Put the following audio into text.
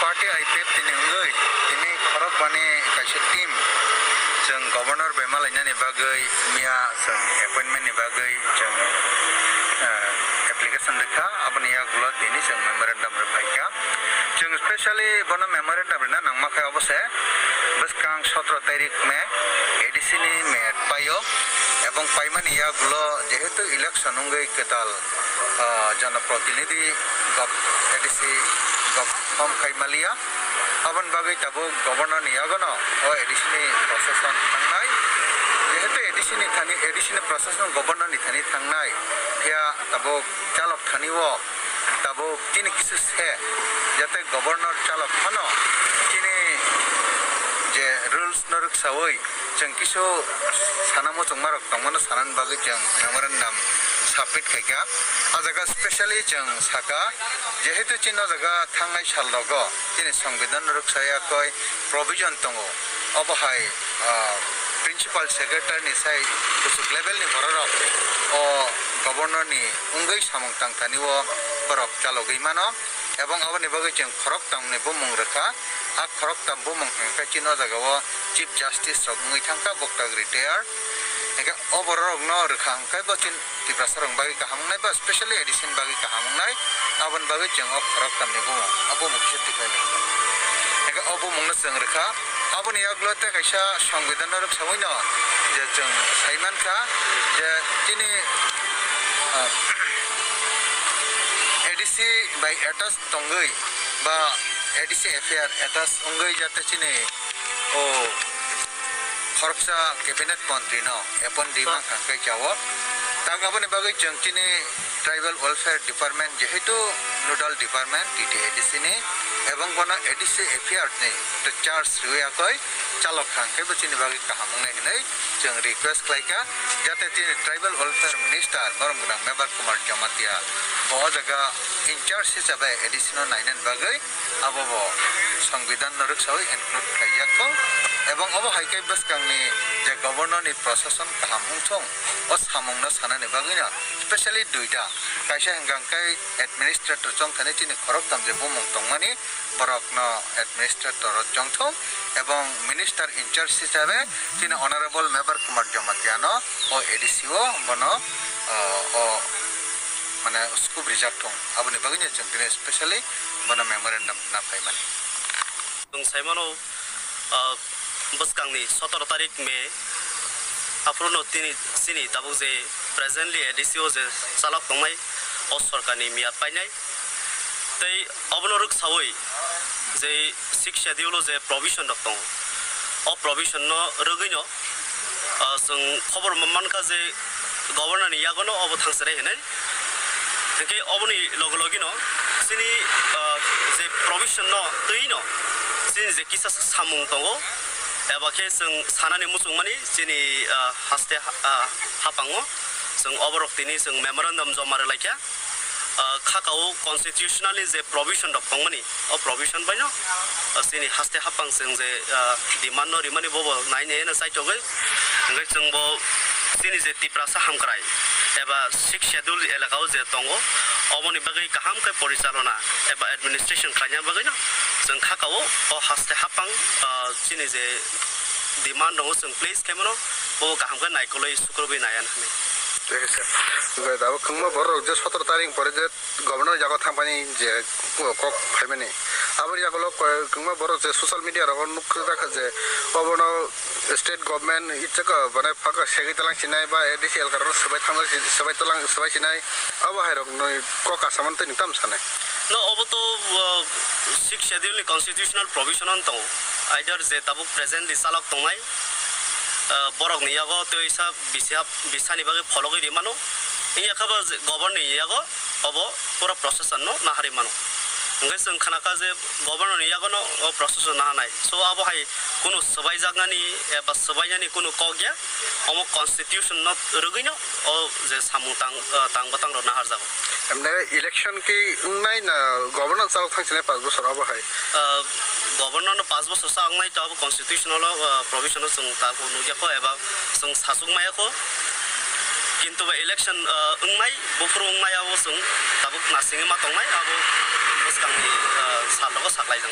party IPF tini unggui tini korok bani kaisa team jeng governor bemalainya ni bagai mia jeng appointment ni bagai jeng application dekha abani ya gula tini jeng memorandum repaika jeng especially bono memorandum rena nangma khai obose beskang 17 tarik me ADC ni me payo এবং পাইমানি ইয়াগুলো যেহেতু election উঙ্গই কেতাল জনপ্রতিনিধি ADC গম খাইমালিয়া আবন বাগৈ তাবো governor নিয়াগনো ও এডিসিনি প্রশাসন থাংনাই যেহেতু এডিসিনি প্রশাসন governor নি Thani থাংনাই ফিয়া তাবো চালক থানিও তাবো তিনি কিছু সে যাতে গভর্নর চালক থানো তিনি যে রুলস নরক সাওই जों किसु सानामो जों मारक तंगमनो सानान बागै जों मेमोरेंडम साबमिट खायगा आ जागा स्पेशली जों साका जेहेतु चिनो जागा थांनाय साल दगो दिनै संबिधान रक्षायाखै प्रोविजन दङो अबहाय प्रिन्सिपाल सेक्रेटारि नि साय कुसुक लेभेल नि बररक अ गभर्नर नि उंगै सामं तांथानिओ बरक चालगै मानो এবং আবনি বাগৈ जों खरक तांनि बुमुं रेखा आ खरक तां बुमुं हेंका चिनो जागाओ चिफ जस्टिस रक मुइ थांका बक्ताग रिटायार हेंका अबररक न रेखा हेंका बचिन तिब्रासरं बागै काहामनाय बा स्पेशली एडिशन बागै काहामनाय आबन बागै जों खरक तांनि बुमुं आबो मुख्य तिखायले हेंका अबो मुंनो जों रेखा आबनि आग्लोते कायसा संविधान रक्षावै न जे जों साइमानका जे तिनि ADC by atas tonggui ba ADC affair atas tonggui jate chine o khorpsa cabinet mantri no epon dima kangkai jawo tagabone bagai jeng chine tribal welfare department jehetu nodal department TTADC ni ebong kono ADC affair ni to charge ruyakai chalok kangkai bachini bagai kahamungne hinai jeng request klaika jate chine tribal welfare minister baromgudang mebar kumar jamatia o jaga incharge hisabe additional 9 bagai abobo সংবিধান রক্ষায় include খাইয়াকো এবং of হাইকাই বসকংনি যে governor নি প্রশাসন কাহামুংথং ও সামংনা সানানি বাগিনা specially দুইটা কাইসা হেঙ্গাংকাই এডমিনিস্ট্রেটর জং Thani চিনি খরক তাম যে বুমং তংমানি বরকন এডমিনিস্ট্রেটর জংথং এবং মিনিস্টার ইনচার্জ হিসাবে চিনি অনারেবল মেম্বার কুমার জমাতিয়ানো ও এডিসিও বনো ও মানে স্কুপ রিজার্ভ থং আবনি বাগিনা जों दिनै स्पेशली बना मेमोरेंडम ना फाइमानि जों साइमानो बसकांनि 17 तारिख में आफ्रोनो सिनि ताबु जे प्रेजेंटली एडिसिओ जे चालक दंमाय अ सरकारनि मियाद पाइनाय तै अबनरक सावै जे 6 शेड्यूल जे प्रोविजन दं अ प्रोविजन न रगैनो जों खबर मानका जे गभर्नर नि यागनो अब थांसरे हेनै देखि अबनि लगलगिनो सिनि जे प्रोविजन न तैनो सिनि जे किसा सामुं दंगो एबा के जों सानानि मुसुंमानि सिनि हास्ते हापाङो जों अबरक्तिनि जों मेमोरेंडम जमारे लाइका खाकाउ कन्स्टिट्यूशनली जे प्रोविजन दंमोनि अ प्रोविजन बायनो सिनि हास्ते हापां जों जे डिमान्ड न रिमानि बबो नायने न साइटोगै ओंगाय जों बो सिनि जे तिप्रासा हामक्राय एबा 6 शेड्यूल एलाकाव जे दंगो अबनि बागै काहामकै परिचालना एबा एडमिनिस्ट्रेशन खायना बागै न जों खाकाव अ हास्ते हापां सिनि जे डिमान्ड दंगो जों प्लेस केमनो बो काहामकै नायकलै सुक्रबि नायान हने ঠিক আছে দাও কংমা বড় যে 17 তারিখ পরে যে গভর্নর জায়গা থামানি যে কক ফাইমানি আবার জায়গালো কংমা বড় যে সোশ্যাল মিডিয়া রকম মুখ দেখা যে অবন স্টেট গভর্নমেন্ট ইচ্ছাকা মানে ফাঁকা সেগি তালাং সিনাই বা এডিসিএল কারণ সবাই তালাং সবাই সিনাই আবহাই রকম কক আসামান তো নিতাম সানে no obo to 6 schedule ni constitutional provision on tong either je tabu presently salak tongai borok ni yago to isa bisani bagi follow gi mano iya khaba governor ni yago obo pura procession no nahari mano ngai जों खानाका जे governor नि यागनो प्रशासन ना नाय सो आबो हाय कुनु सबाय जागनानि एबा सबायनि कुनु कगया अमो कन्स्टिट्यूशन न रगैनो ओ जे सामु तांग बतांग र नाहार जागो हमने इलेक्शन की नाय ना गभर्नर चालक थांसिने 5 বছর आबो हाय गभर्नर 5 বছর सांगनाय त कन्स्टिट्यूशनल प्रोविजन जों ताबो नुयाखो एबा जों सासुगमायाखो किन्तु इलेक्शन उंनाय बफुर उंनायाव जों ताबो नासिङै मा दंनाय आबो बसकांनि सालगो साख्लायजों